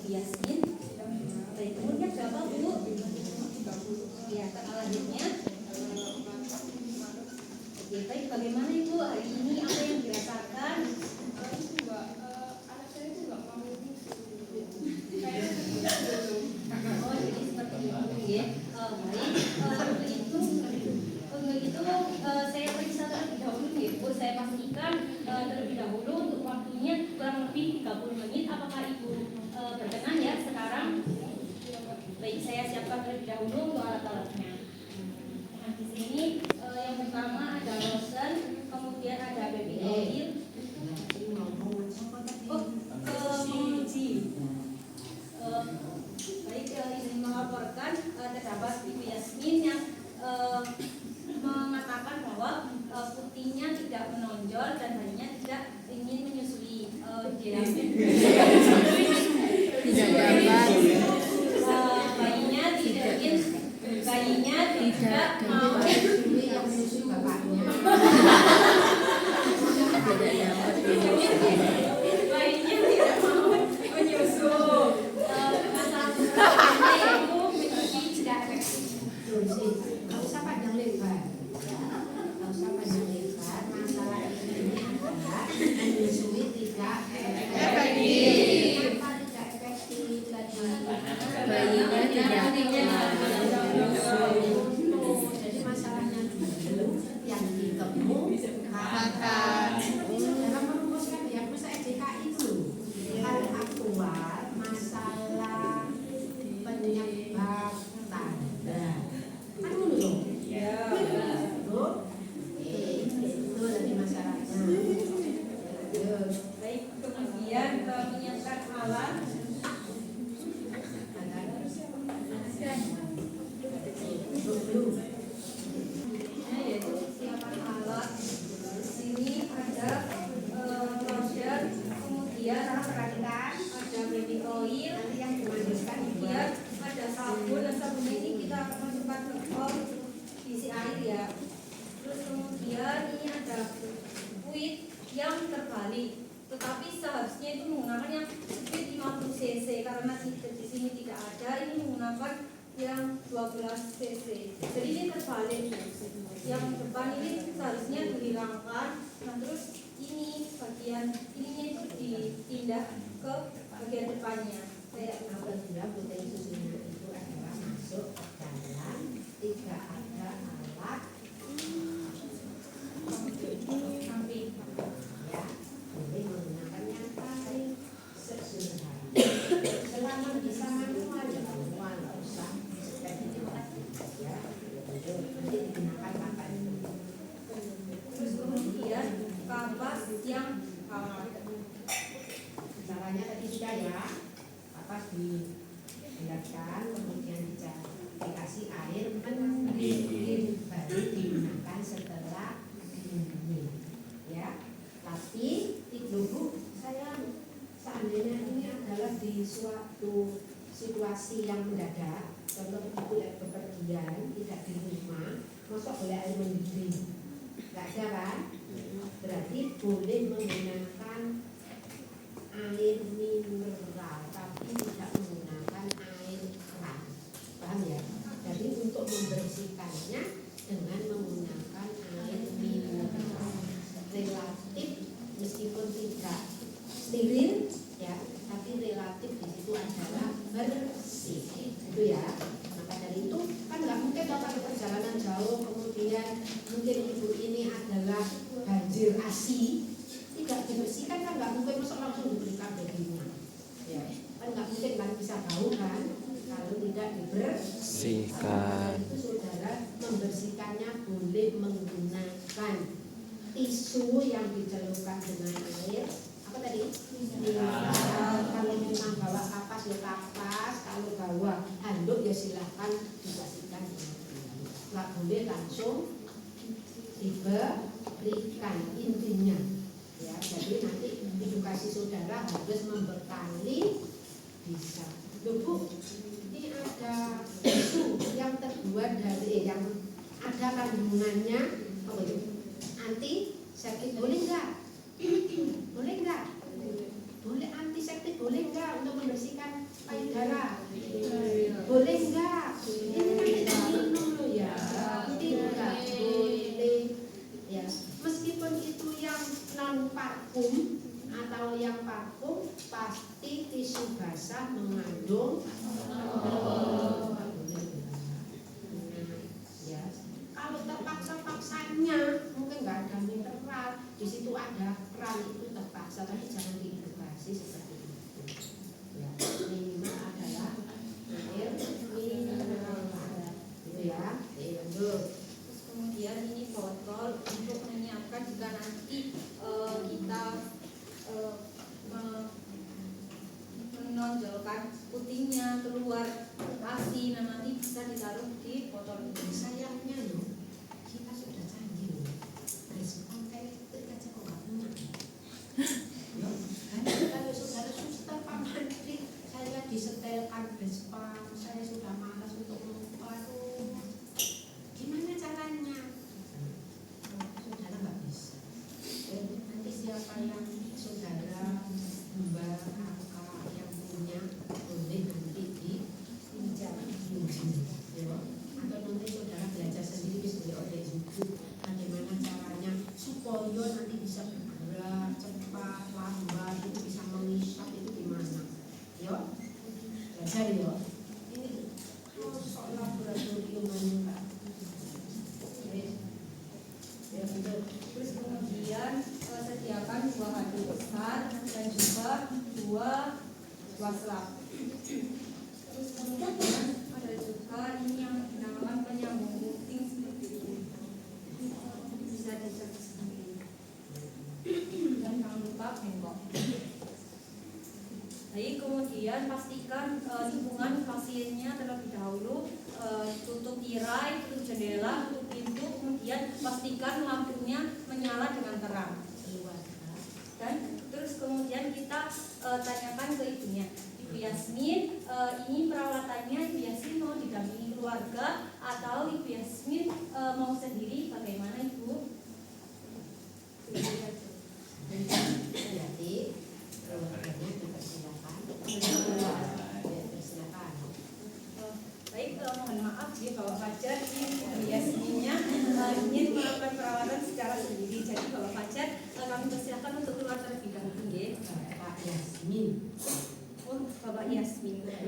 Yasmin. Baik, umurnya berapa Bu? Ya, selanjutnya. Oke, baik, bagaimana Ibu hari ini, apa yang dirasakan? Anak saya itu nggak mau nyusu. Oh, jadi seperti itu ya. Baik, untuk itu saya periksa terlebih dahulu ya Bu. Saya pastikan terlebih dahulu untuk waktunya kurang lebih 30 menit. Apakah Ibu berkenan ya sekarang? Baik, saya siapkan terlebih dahulu untuk alat-alatnya. Nah, di sini yang pertama ada lotion, kemudian ada baby oil. Menguji. Baik, izin melaporkan terdapat Ibu Yasmin yang mengatakan bahwa putihnya tidak menonjol dan bayinya tidak ingin menyusui. Bayinya tidak mau menyusui yang menyusui bapaknya. Bayinya tidak mau menyusu. Masalah yaitu menyusui tidak efektif. Nggak usah panjang lebar. Nggak usah panjang lebar. Masalah ini adalah menyusui tidak efektif. Apa tidak efektif tadi? Bayinya tidak jadi masalahnya dulu yang dikemukakan dalam merumuskan diagnosa SDKI itu hal aktual masalah penyebab tanda kan dulu dong itu lagi masalahnya. Baik, kemudian menyiapkan alat. Yaitu siapkan alat. Di sini ada lotion, kemudian ada baby oil, Nanti yang dimandikan kemudian ada sabun, dan sabun ini kita akan masukkan ke isi air ya. Terus kemudian ini ada fluid yang terbalik, tetapi seharusnya itu menggunakan yang fluid 50 cc karena di sini tidak ada. Ini menggunakan yang 12 cc. Jadi ini terbalik. Yang depan ini seharusnya dihilangkan. Nah terus ini bagian ininya itu dipindah ke bagian depannya. Kayak apabila putih susunya itu adalah masuk ke dalam tidak ada alat samping. ya boleh menggunakan yang paling sederhana selama bisa manual ya manual nggak usah seperti ya nanti digunakan kapan itu. Terus kemudian kapas yang hangat. Caranya tadi sudah ya kapas dibulatkan kemudian dikasih air mendidih baru digunakan setelah dingin ya. Tapi Bu, saya seandainya ini adalah di suatu situasi yang mendadak, contoh ibu lagi bepergian tidak di rumah, masa boleh air mendidih? Nggak ada kan? Berarti boleh menggunakan air mineral tapi tidak menggunakan air keran, paham ya? Jadi untuk membersihkannya dengan menggunakan air mineral relatif meskipun tidak steril ya, tapi relatif di situ adalah bersih itu ya. Maka dari itu kan nggak mungkin kalau perjalanan jauh kemudian mungkin ibu ini adalah banjir ASI tidak dibersihkan kan nggak mungkin masuk langsung diberikan babynya ya kan nggak mungkin kan bisa bau kan kalau tidak dibersihkan. Itu saudara membersihkannya boleh menggunakan tisu yang dicelupkan dengan air apa tadi? Kalau memang bawa kapas ya kapas, kalau bawa handuk ya silahkan dibersihkan. Nggak boleh langsung diberikan intinya ya. Jadi nanti edukasi saudara harus membekali bisa. Loh Bu, ini ada tisu yang terbuat dari yang ada kandungannya apa itu? Antiseptik boleh nggak? Boleh nggak? Boleh antiseptik boleh nggak untuk membersihkan basah mengandung ya. Kalau terpaksa-paksanya mungkin nggak ada mineral, di situ ada keran, itu terpaksa, tapi jangan diedukasi seperti itu. Ya, minimal adalah air mineral, gitu ya. Lanjut. Terus kemudian ini botol untuk menyiapkan jika nanti kita menonjolkan putingnya keluar asi, nah nanti bisa ditaruh di botol ini. Sayangnya loh, kita sudah canggih loh. Respon elektrik aja kok nggak punya. Ya, kalau saudara suster Pak Menteri, saya disetelkan respon, saya sudah malas untuk lupa tuh. Gimana caranya? Saudara nggak bisa. Nanti siapa yang saudara mbak kakak yang punya boleh nanti dipinjam ya. Atau nanti saudara belajar sendiri oleh ibu bagaimana caranya supaya nanti bisa bergerak cepat lambat, itu bisa mengisap, itu gimana ya, belajar ya. Ini soal laboratorium enggak ya. Terus kemudian sediakan 2 handuk besar dan juga 2 waslap. Terus kemudian ada juga ini yang dinamakan penyambung puting seperti ini, bisa dicek sendiri. Dan jangan lupa bengkok. Baik, kemudian pastikan lingkungan pasiennya terlebih dahulu, tutup tirai, tutup jendela, tutup pintu, kemudian pastikan lampunya menyala dengan terang. Dan terus kemudian kita tanyakan ke ibunya, Ibu Yasmin, ini perawatannya Ibu Yasmin mau didampingi keluarga atau Ibu Yasmin mau sendiri, bagaimana Ibu? Jadi keluarganya dipersilakan. Silakan. Baik, mohon maaf ya Bapak Fajar, ini Ibu Yasminnya ingin melakukan perawatan secara sendiri. Jadi Bapak Fajar, kami persilakan untuk keluar terlebih dahulu ya. Pak Yasmin. Oh, Bapak Yasmin. Silakan.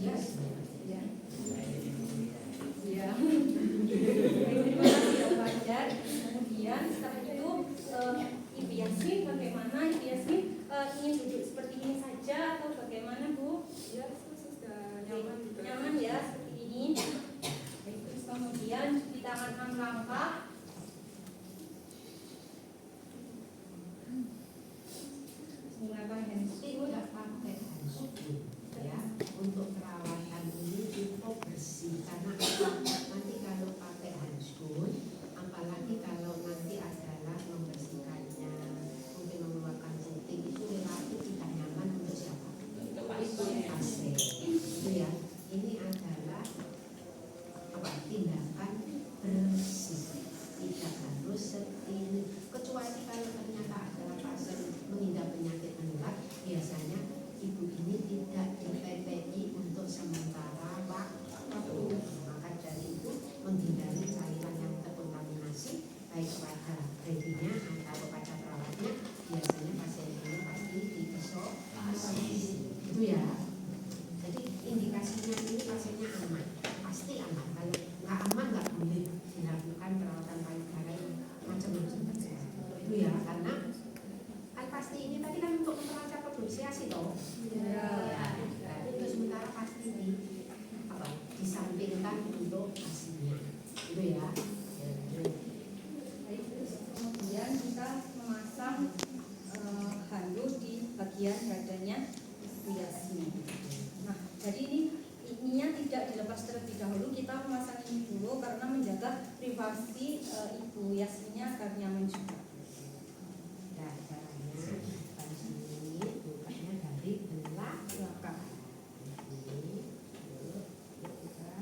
Yasmin. Ya. Ya. Terima kasih Bapak Fajar. Kemudian setelah itu Ibu Yasmin, bagaimana Ibu Yasmin ingin duduk seperti ini saja atau bagaimana Bu? Ya, sudah nyaman juga. Nyaman ya seperti ini. Baik, terus kemudian cuci tangan 6 langkah. Menggunakan handscoot. Tidak pakai handscoot ya. Untuk perawatan ini cukup bersih, karena nanti kalau pakai handscoot, apalagi kalau nanti adalah membersihkannya, mungkin mengeluarkan puting, itu relatif tidak nyaman untuk siapa? Pasien. Itu ya. Ini adalah apa? Tindakan bersih. Tidak harus seperti, kecuali kalau ternyata adalah pasien mengidap penyakit menular, biasanya ibu ini tidak di-PPI untuk sementara waktu. Maka dari itu menghindari cairan yang terkontaminasi baik pada babynya atau pada perawatnya, biasanya pasien ini pasti diisolasi. Itu ya. Jadi indikasinya ini pasiennya aman, pasti aman. Kalau nggak aman nggak boleh dilakukan perawatan payudara yang macam-macam. Itu ya, karena kan pasti ini tadi kan untuk memperlancar produksi ASI toh. Ya. Itu sementara pasti disampingkan untuk ASI-nya. Itu ya. Baik, terus kemudian kita memasang handuk di bagian dadanya Ibu Yasmin. Nah, jadi ininya tidak dilepas terlebih dahulu, kita memasang ini dulu karena menjaga privasi Ibu Yasminnya agar nyaman juga. Nah, caranya bukan sini, bukanya dari belakang. Ini, buka.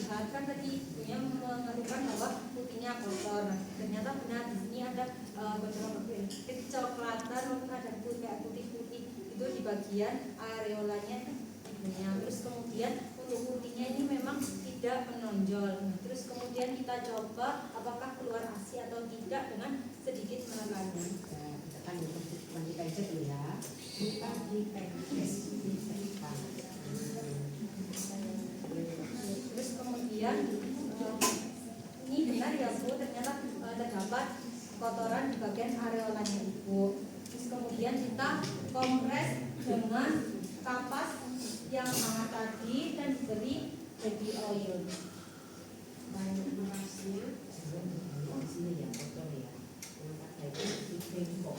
melihat kan tadi ibunya mengeluhkan bahwa putihnya kotor. Nah, ternyata benar di sini ada beberapa kecoklatan maupun ada kayak putih-putih itu di bagian areolanya ibunya. Terus kemudian untuk putihnya ini memang tidak menonjol. Nah, terus kemudian kita coba apakah keluar ASI atau tidak dengan sedikit menekannya. Tekan wanita aja dulu ya. Bukan di pepes, di tekan. Terus kemudian ini benar ya Bu, ternyata terdapat kotoran di bagian areolanya Ibu. Terus kemudian kita kompres dengan kapas yang hangat tadi dan diberi baby oil. Banyak makasnya jangan di sini ya kotor ya. Yang pakai itu di bengkok.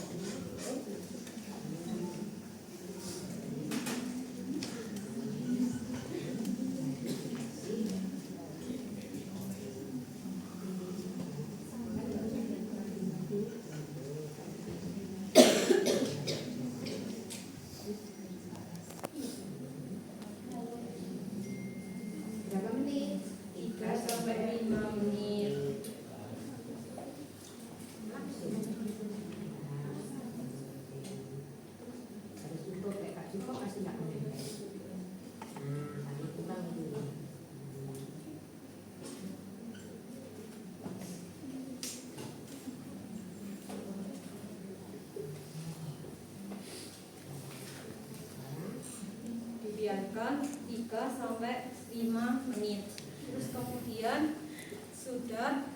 Berapa menit? 3-5 menit. Harus cukup kayak Kak Cukup pasti nggak menempel. Nah, tadi kurang dulu. Dibiarkan 3-5 menit. Terus kemudian sudah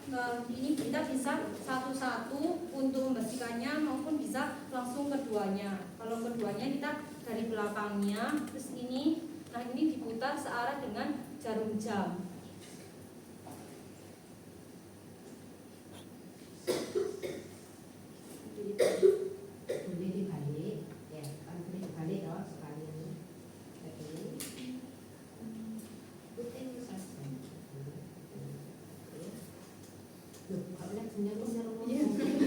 ini kita bisa satu-satu untuk membersihkannya maupun bisa langsung keduanya. Kalau keduanya kita dari belakangnya, terus ini, nah ini diputar searah dengan jarum jam. Boleh dibalik, ya kan boleh dibalik loh sekalian. Oke. Puting saja. Loh, kalau lihat nyeru-nyeru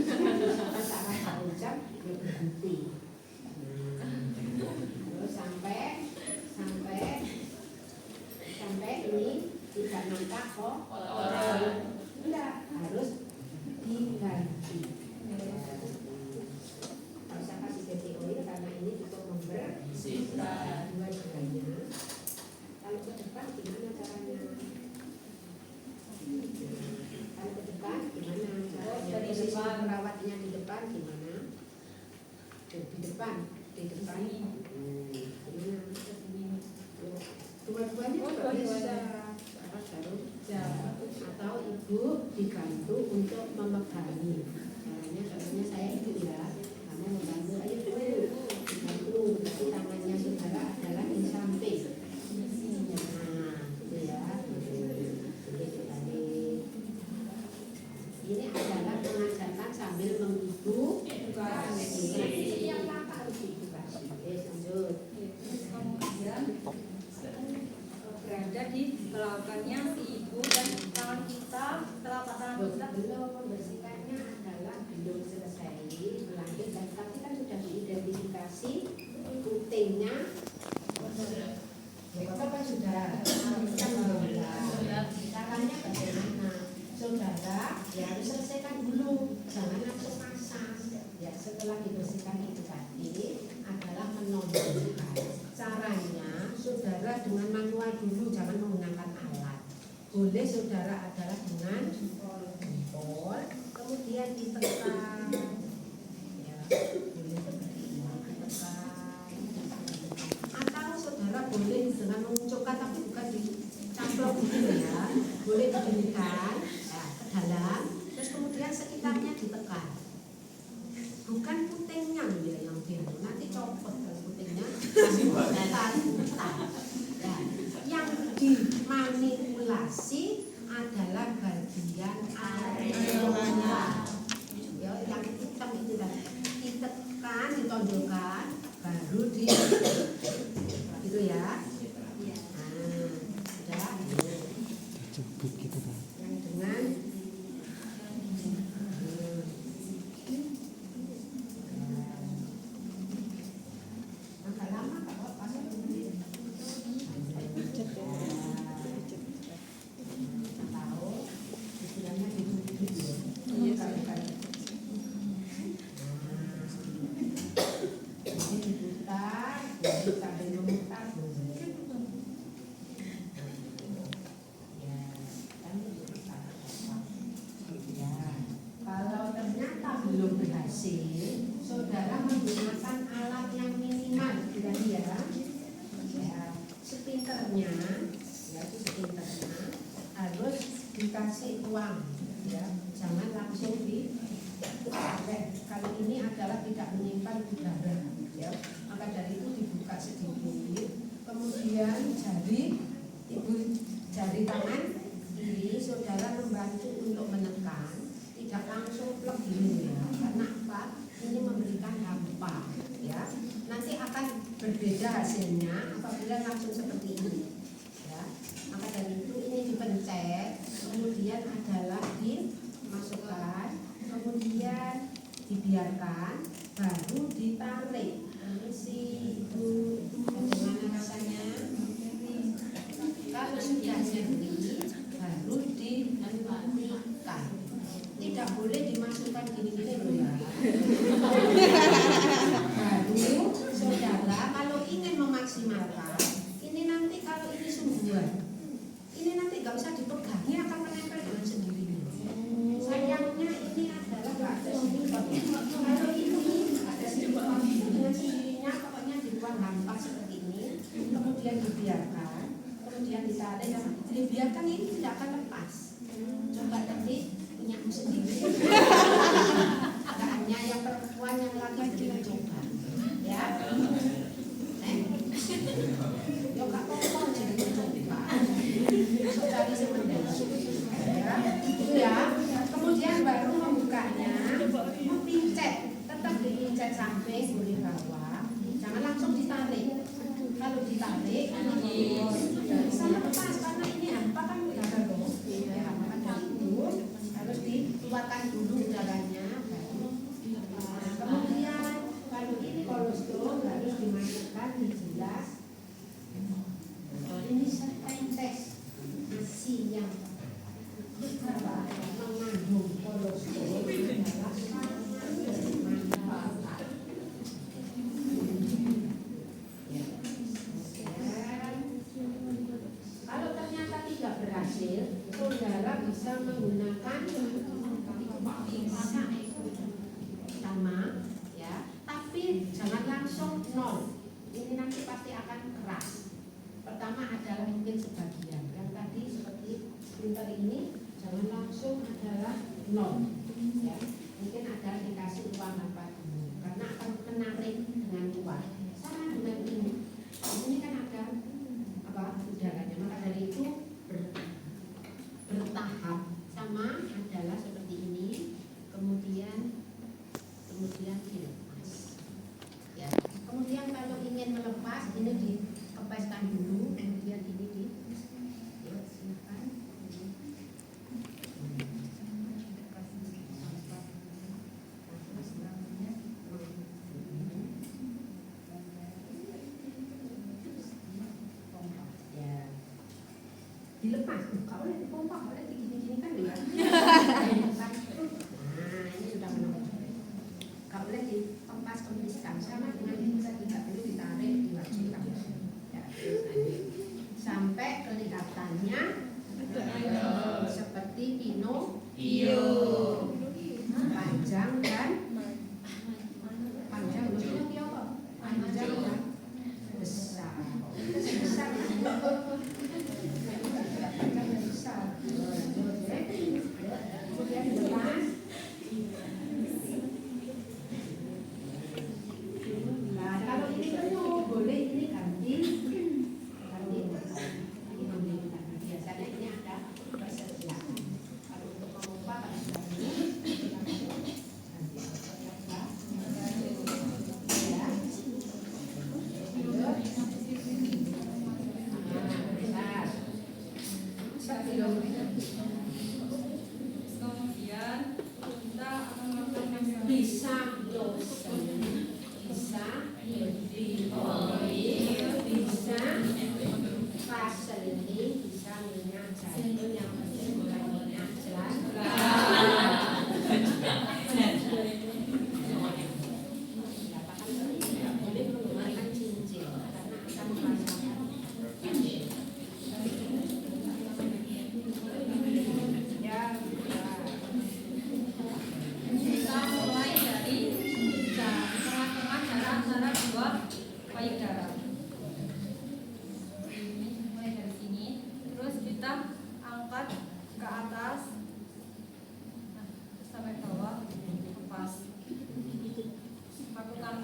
sampai tak rasa ucap, ya berhenti. Terus sampai ini tidak nampak kok. Enggak, harus diganti. Kalau saya kasih baby oil karena ini untuk membersihkan dua-duanya. Kalau ke depan gimana caranya? Kalau ke depan gimana caranya? Dari Posisi depan. merawatnya di depan gimana? Di depan. Gimana? Dua-duanya juga bisa. Apa jarum? Atau ibu dibantu untuk memegangi. Caranya saya ibu ya. Kamu membantu, ayo ibu dibantu. Tapi tangannya saudara adalah di samping. Nah, gitu ya. Ini adalah mengajarkan sambil mengibu. Yang kakak harus diedukasi. Lanjut. Terus kemudian berada di belakangnya si ibu dan tangan kita, telapak tangan kita. Belum membersihkannya adalah belum selesai berlanjut dan tapi kan sudah diidentifikasi putingnya. Bapak sudah kan caranya bagaimana? Saudara ya harus selesaikan dulu, jangan langsung masang. Ya setelah dibersihkan itu tadi adalah menonjolkan. Caranya saudara dengan manual dulu, jangan menggunakan alat. Boleh saudara adalah dengan jempol, kemudian ditekan. Ya, boleh seperti ini, ditekan. Atau saudara boleh dengan mengucapkan tapi bukan dicamplok gitu ya. Boleh didirikan ya, ke dalam, terus kemudian sekitarnya ditekan. Bukan putingnya ya yang dia nanti copot kalau putingnya kasih tekan. Ya, yang dimanipulasi adalah bagian areola. Ya, yang hitam itu dah ditekan, ditonjolkan, baru di gitu ya. Nah, sudah. Yang dengan agak lama kalau pas sprinternya, ya itu sprinternya harus dikasih uang, ya jangan langsung dipakai. Kalau ini adalah tidak menyimpan udara, ya maka dari itu dibuka sedikit, kemudian jari tangan ini saudara membantu untuk menekan, tidak langsung plek gini ya, karena apa? Ini memberikan hampa, ya nanti akan berbeda hasilnya apabila langsung seperti ini, ya maka dari itu ini dipencet, kemudian adalah dimasukkan, kemudian dibiarkan, baru ditarik. Permisi Ibu, bagaimana rasanya? Kalau sudah jadi baru dihentikan, tidak boleh dimasukkan gini-gini loh ya. Baru saudara kalau ingin memaksimalkan, ini nanti kalau ini sungguhan, ini nanti nggak usah dipegang, ini akan menempel dengan sendirinya. Sayangnya ini adalah nggak ada sinikan. Kalau ini ada sinikan dengan sendirinya, pokoknya dibuang hampa seperti ini, kemudian dibiarkan, kemudian ditarik, dibiarkan ini tidak akan lepas. Coba nanti punya sendiri. Tidak hanya yang perempuan, yang laki juga coba, ya. Yo kak kok jadi coba. Saudari sebenarnya, ya. Kemudian baru membukanya, mempincet, tetap dipincet sampai boleh bawah, jangan langsung ditarik. Kalau ditarik, bisa lepas karena ini hampa kan udara loh. Ya, maka dari itu harus dikeluarkan dulu udaranya. Kemudian kalau ini kolostrum harus dimasukkan dijelas. Ini tes mesin yang mengandung kolostrum adalah sangat bermanfaat. Kalau ternyata tidak berhasil, saudara bisa menggunakan sama, ya, tapi jangan langsung nol. Ini nanti pasti akan keras. Pertama adalah mungkin sebagian, yang tadi seperti printer ini, jangan langsung adalah nol. Ya, mungkin ada dikasih uang apa dulu, karena akan menarik dengan kuat. Sama dengan ini. Ini kan ada apa udaranya, maka dari itu bertahap. Sama adalah seperti ini, kemudian dilepas, ya. Kemudian kalau ingin melepas ini dikepeskan dulu, kemudian ini ya, silakan. Ya. Dilepas, kalau boleh dipompa, boleh digini-gini kan ya. Ini sudah menemukan. Gak boleh dikempas kembiskan, sama dengan ini tidak boleh ditarik, diwajibkan. Ya, sampai kelikatannya seperti Pinocchio, panjang dan Pinocchio apa? Panjang dan besar. Besar. Panjang dan besar. Kemudian dilepas. Kalau ini penuh, boleh ini ganti. Biasanya ini ada persediaan. Kalau untuk memompa pada ini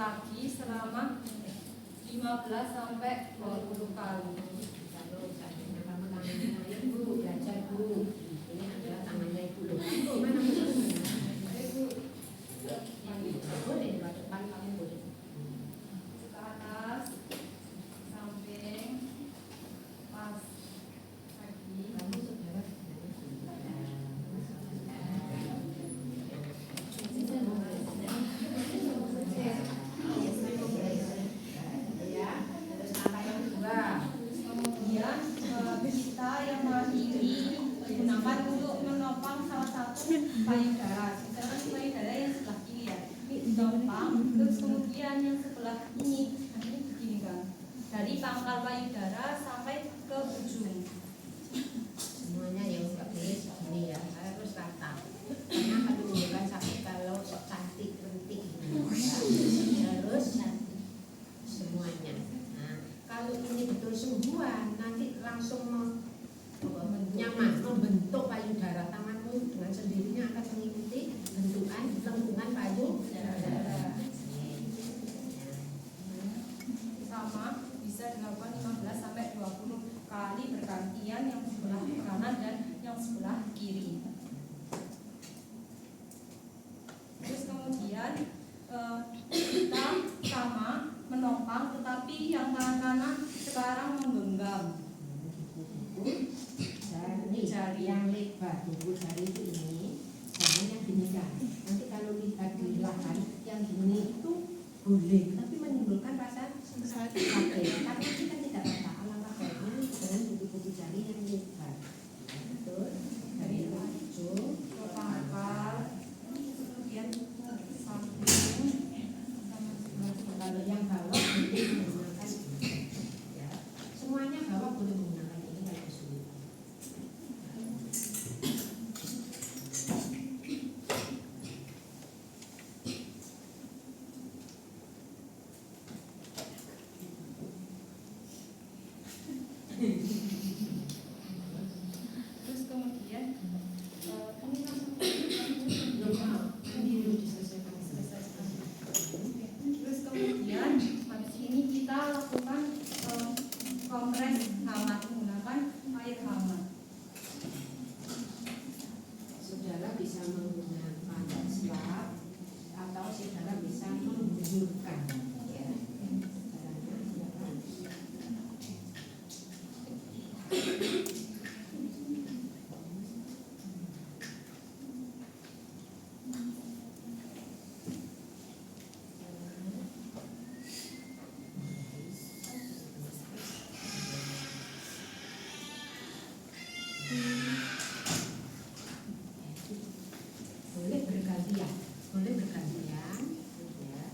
lagi selama 15 sampai 20 kali. Kalau seandainya kamu tangannya ya Bu, belajar Bu. Ini adalah tangannya Ibu loh. Bu, mana Bu? Ayo Bu. Boleh, di depan kamu boleh. Ke atas, samping, pas, kaki. Kamu saudara sebenarnya ya. Terus langkah yang kedua. Kemudian kita yang mengakhiri gunakan untuk menopang salah satu payudara. Misalkan payudara yang sebelah kiri ya, ini ditopang. Terus kemudian yang sebelah ini begini kan, dari pangkal payudara sampai ke ujung. Semuanya yang nggak boleh segini ya, harus rata. Karena akan menimbulkan sakit kalau sok cantik rentik. Terus semuanya. Nah, kalau ini betul sungguhan, nanti langsung nyaman membentuk payudara. Tanganmu dengan sendirinya akan mengikuti bentukan lengkungan payudara. Sama bisa dilakukan 15 sampai 20 kali bergantian, yang sebelah kanan dan yang sebelah kiri. Terus kemudian kita sama menopang, tetapi yang tangan kanan sekarang menggenggam Jari yang lebar, tunggu jari itu ini, jangan yang gini kan. Nanti kalau lihat di lahan yang gini itu boleh, tapi menimbulkan rasa sakit. Karena kita tidak rata, alangkah baiknya dengan buku-buku jari yang lebar. Betul, dari ujung ke pangkal, kemudian samping. kalau yang bawah boleh menggunakan ya, semuanya bawah boleh menggunakan ini kalau kesulitan. Terus kemudian terus kemudian habis ini kita lakukan kompres hangat menggunakan air hangat. Saudara bisa menggunakan slap atau saudara bisa mengguyurkan ya. Caranya silakan. Boleh bergantian ya.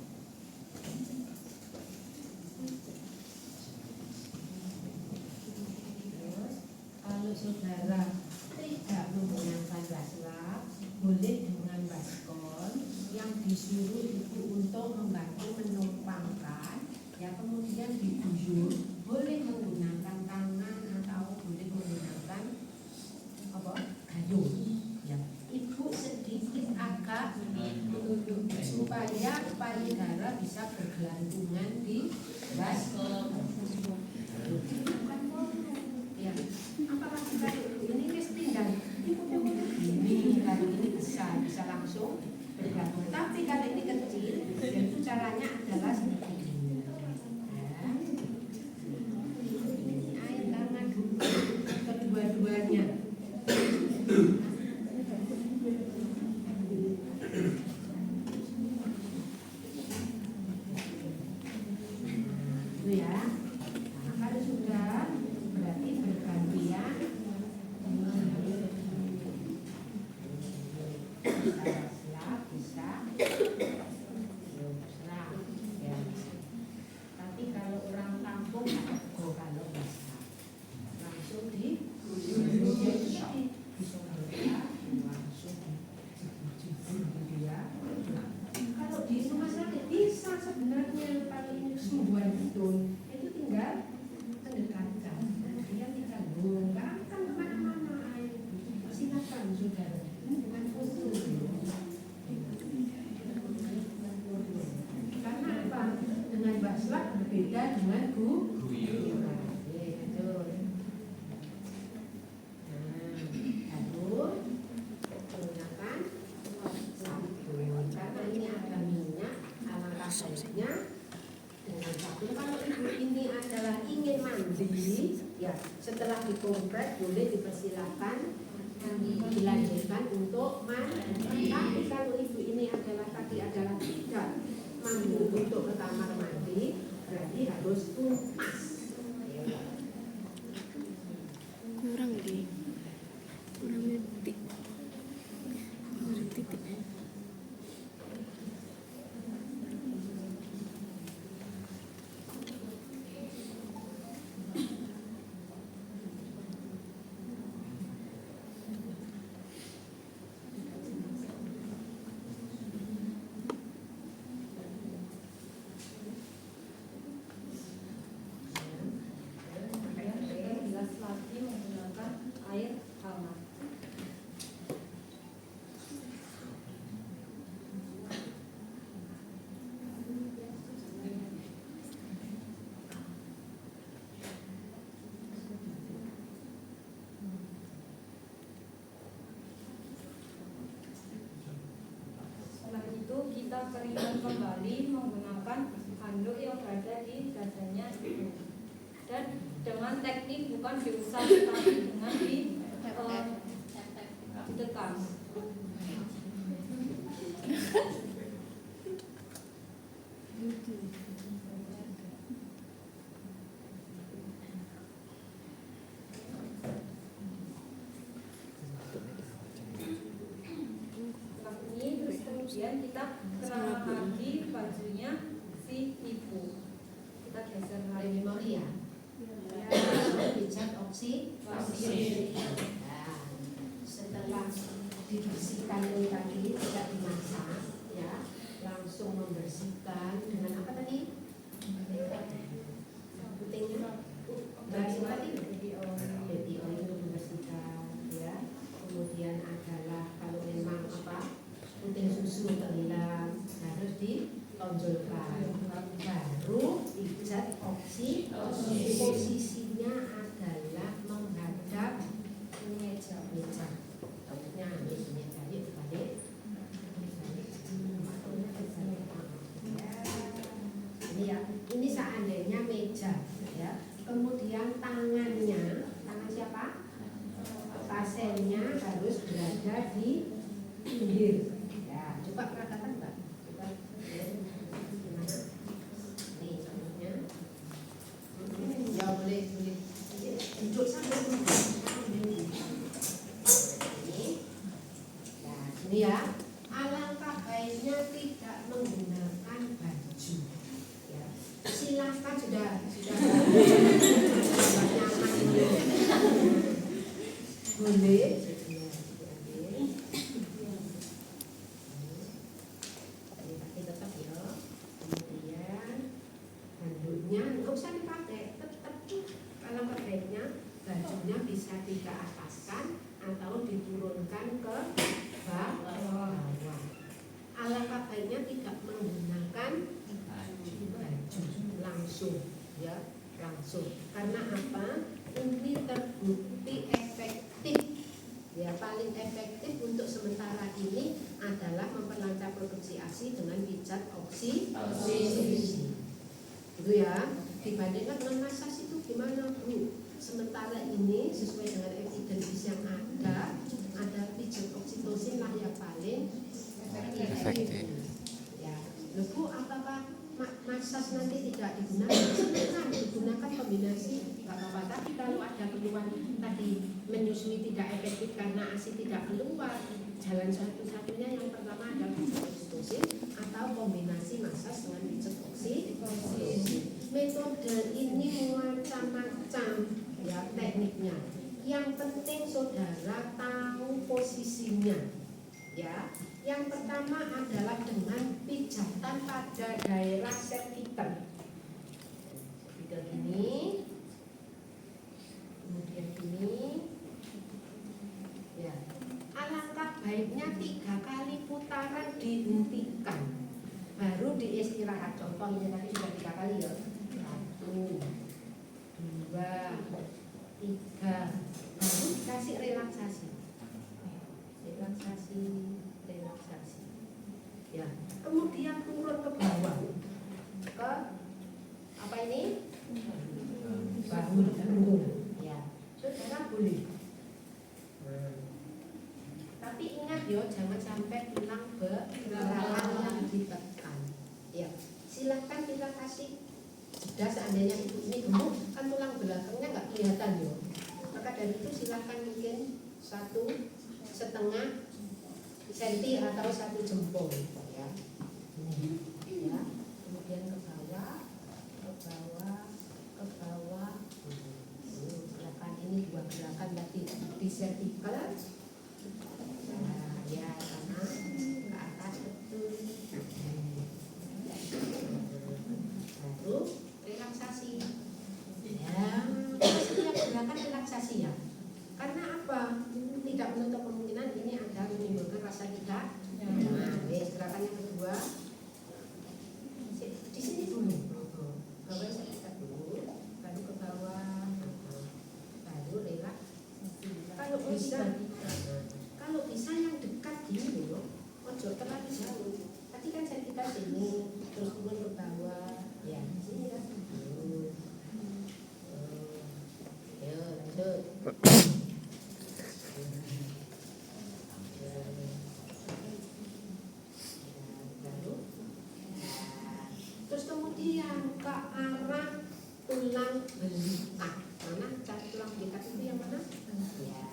Terus kalau saudara tidak menggunakan baslap, boleh dengan baskon yang disuruh itu untuk membantu menopangkan ya, kemudian diguyur. Boleh menggunakan tangan atau boleh menggunakan apa gayung ya. Ibu sedikit agak supaya payudara bisa bergelantungan di baskon ya. Apalagi kalau ini wis tinggal ini, kalau ini bisa langsung bergelantung. Tapi kalau ini kecil, itu caranya adalah seperti ini ya. Air tangan kedua-duanya. Itu ya. Nah, kalau sudah berarti bergantian bisa slap, bisa muslak berbeda dengan Guyur. betul. Lalu menggunakan sabun karena ini ada minyak, alangkah baiknya dengan sabun. Kalau ibu ini adalah ingin mandi, ya setelah dikompres boleh dipersilakan dilanjutkan untuk mandi. Tapi kalau ibu ini adalah tidak mampu untuk ke kamar mandi, berarti harus tuntas. kurang titik. Gelas lagi menggunakan air hangat. Setelah itu kita keringkan kembali menggunakan handuk yang berada di dadanya ibu. Dan dengan teknik bukan diusap tapi dengan ditekan. Setelah ini terus kemudian kita kenakan lagi bajunya si ibu. Kita geser Ada lagi. memori ya. Pijat oksi. Nah, setelah dibersihkan ini tadi tidak dimasak, ya langsung membersihkan dengan apa tadi? Pentingnya dari tadi baby oil itu membersihkan, ya. Kemudian adalah kalau memang apa puting susu terhilang harus ditonjolkan. Baru pijat oksi. Posisinya adalah menghadap meja. Maksudnya meja yuk balik. Ini ya, ini seandainya meja, ya. Kemudian tangan siapa? Pasiennya harus berada di pinggir. Ya, coba perhatikan Mbak. Coba gimana? Nih contohnya. Ya boleh. Duduk sampai ini. Nah, ini ya. Alangkah baiknya tidak menggunakan baju. Ya. Silahkan sudah boleh. Pakai tetap ya. Kemudian handuknya nggak usah dipakai, tetap alangkah baiknya bajunya bisa dikeataskan atau diturunkan ke bawah. Alangkah baiknya tidak menggunakan baju langsung, ya langsung. Karena apa? Ini terbukti efektif. Ya, paling efektif untuk sementara ini adalah memperlancar produksi ASI dengan pijat oksi. Itu ya. Dibandingkan dengan massage itu gimana Bu? Sementara ini sesuai dengan evidence yang ada pijat oksitosin lah yang paling efektif. Ya, Bu, apakah massage nanti tidak digunakan? Silakan digunakan kombinasi, nggak apa-apa. Tapi kalau ada keluhan tadi menyusui tidak efektif karena ASI tidak keluar, jalan satu-satunya yang pertama adalah pijat oksitosin atau kombinasi massage dengan pijat oksitosin. Metode ini macam-macam, ya tekniknya. Yang penting saudara tahu posisinya, ya. Yang pertama adalah dengan pijatan pada daerah septiker. Septiker ini, kemudian ini, ya. Alangkah baiknya 3 kali putaran dihentikan, baru istirahat. Contoh ini tadi sudah 3 kali ya. 1, 2, 3. Baru dikasih relaksasi. Relaksasi. Ya. Kemudian turun ke bawah. Ke apa ini? Bahu punggung. Ya. Saudara boleh. Tapi ingat yo, jangan sampai tulang belakang yang ditekan. Ya, silakan kita kasih jeda seandainya ibu ini gemuk, kan tulang belakangnya nggak kelihatan yo. Maka dari itu silakan mungkin 1,5 senti atau 1 jempol. Ya, ya. Kemudian ke bawah. Silakan ini 2 gerakan tadi di vertikal. Ya, kanan ke atas betul. Baru relaksasi. Ya, setiap gerakan relaksasi ya. Karena apa? Tidak menutup kemungkinan ini ada menimbulkan rasa tidak nyaman. Gerakan yang kedua, di sini dulu. Bawah saya dulu, baru ke bawah, baru relaksasi. Kalau bisa yang dekat gini loh, ojo terlalu jauh. Tadi kan saya kita sini, terus turun ke bawah, ya sini kan. Ayo lanjut. Baru. Terus kemudian ke arah tulang belakang. Mana cari tulang belakang itu yang mana? Ya.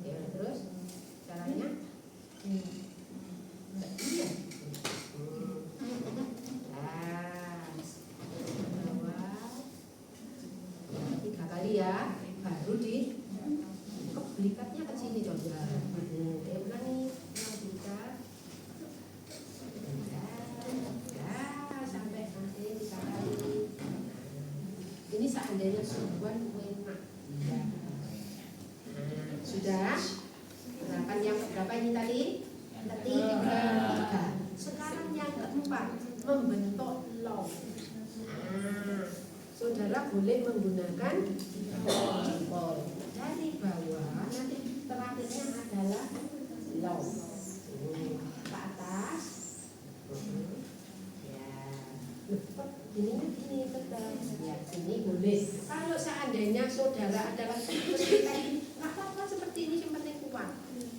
Ya, terus caranya iya. Bawah 3 kali ya, baru di belikatnya ke sini coba. Ulangi, beლიkat. Ya, sampai nanti 3 kali. Ini seandainya sebuah enak. Sudah? Gerakan yang berapa ini tadi? Ketiga. Sekarang yang keempat, membentuk long. Saudara boleh menggunakan jempol. Dari bawah, nanti terakhirnya adalah long. Ke atas. Ya. Ini tetap. Ya, sini boleh. Kalau seandainya saudara adalah seperti tadi, seperti ini yang penting kuat.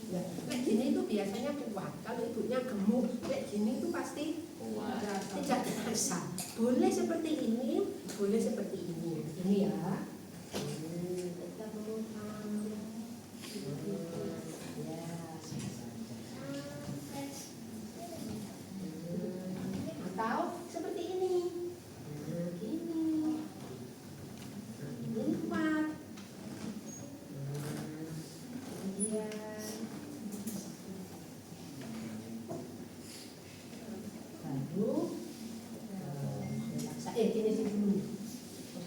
Ya, kayak gini itu biasanya kuat. Kalau ibunya gemuk, kayak gini itu pasti kuat. Tidak terasa. Boleh seperti ini, boleh seperti ini. Ini ya. Kita menumpang. Ya. Atau seperti ini. Gini. Ini kuat. Ini sih dulu,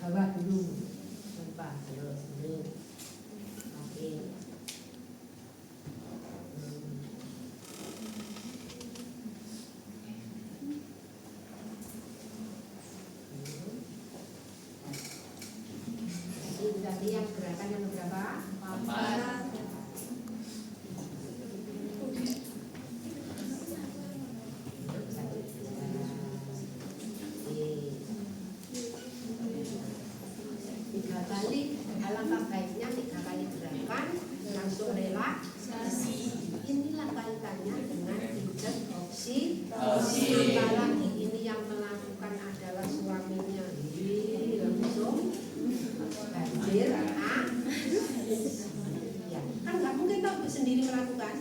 bawah dulu, lupa terus dulu, oke. Ini tadi yang gerakan yang berapa? 4. Alangkah baiknya 3 kali gerakan langsung relaksasi. Inilah kaitannya dengan pijat oksitosin. Apalagi ini yang melakukan adalah suaminya. Langsung banjir. Ya, kan nggak mungkin toh sendiri melakukan.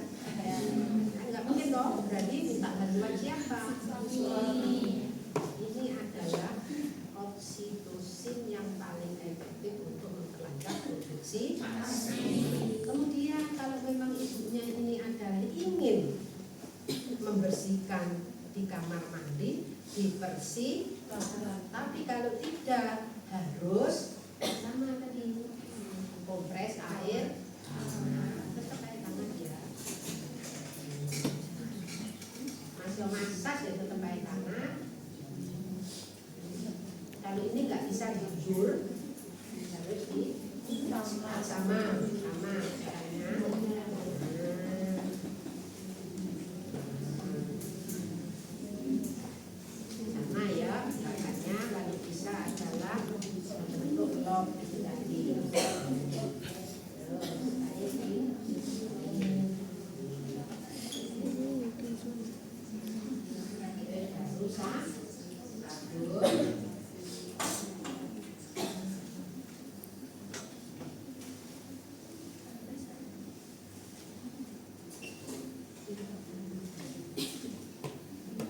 Nggak mungkin toh. Berarti minta bantuan siapa? Suami. Ini adalah oksitosin yang paling efektif untuk memperlancar produksi ASI. Kemudian kalau memang ibunya ini adalah ingin membersihkan di kamar mandi, dibersih. Tapi kalau tidak, harus sama tadi kompres air. Tetap air tangan ya. Masih masak ya tetap air tangan. dijul, terus di sama caranya. Sama ya caranya, kalau bisa adalah bentuk lob itu tadi. Terus saya susah, aduh.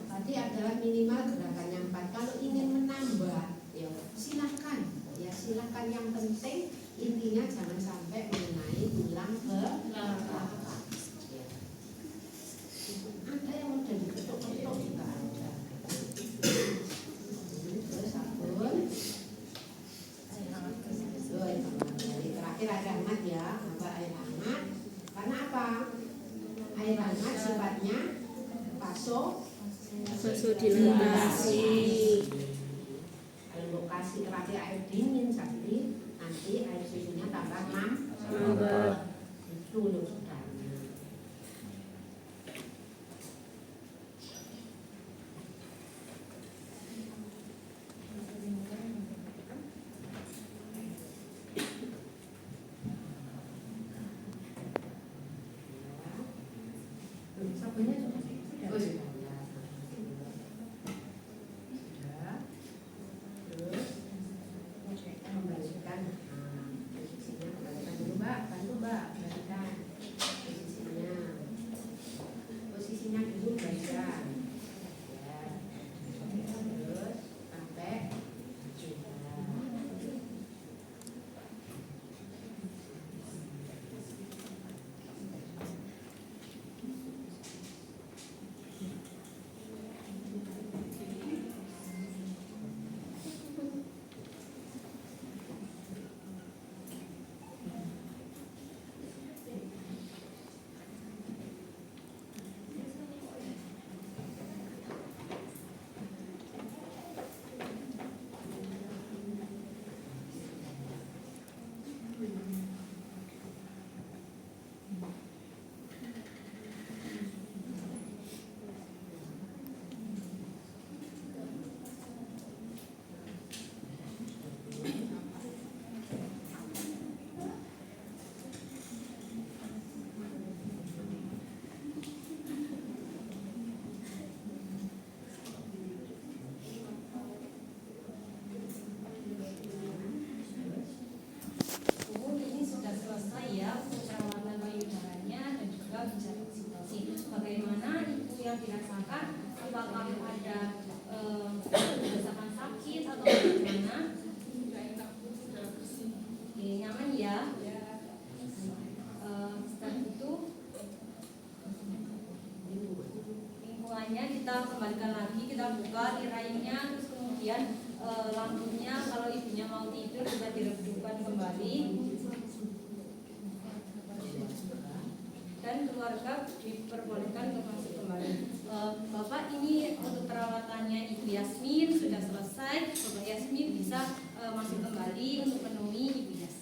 Tadi adalah minimal gerakan yang 4. Kalau ingin menambah, ya silakan. Ya silakan. Yang penting intinya jangan sampai mengenai tulang belakang. Ya. Ada yang udah diketuk-ketuk juga ada. Terus sabun. Jadi terakhir air hangat ya, tambah air hangat. Karena apa? Air hangat sifatnya Vasodilasi. Kalau lokasi terakhir air dingin sakit, nanti air susunya tambah Nambah. itu loh saudara. Sabunnya juga sudah. Oh, sudah. Terus kembalikan posisinya, kembalikan dulu Mbak, bantu Mbak, kembalikan posisinya dulu kembalikan ya. Terus sampai Ini sudah selesai ya untuk perawatan payudaranya dan juga bicara oksitosin. Bagaimana itu yang dirasakan? Apakah ada merasakan sakit atau bagaimana? Oke, nyaman ya. Setelah itu lingkungannya kita kembalikan lagi, kita buka tirainya, terus kemudian lampunya kalau ibunya mau tidur kita diredupkan kembali dan keluarga diperbolehkan untuk masuk kembali. Bapak, ini untuk perawatannya Ibu Yasmin sudah selesai. Bapak Yasmin bisa masuk kembali untuk menemui Ibu Yasmin.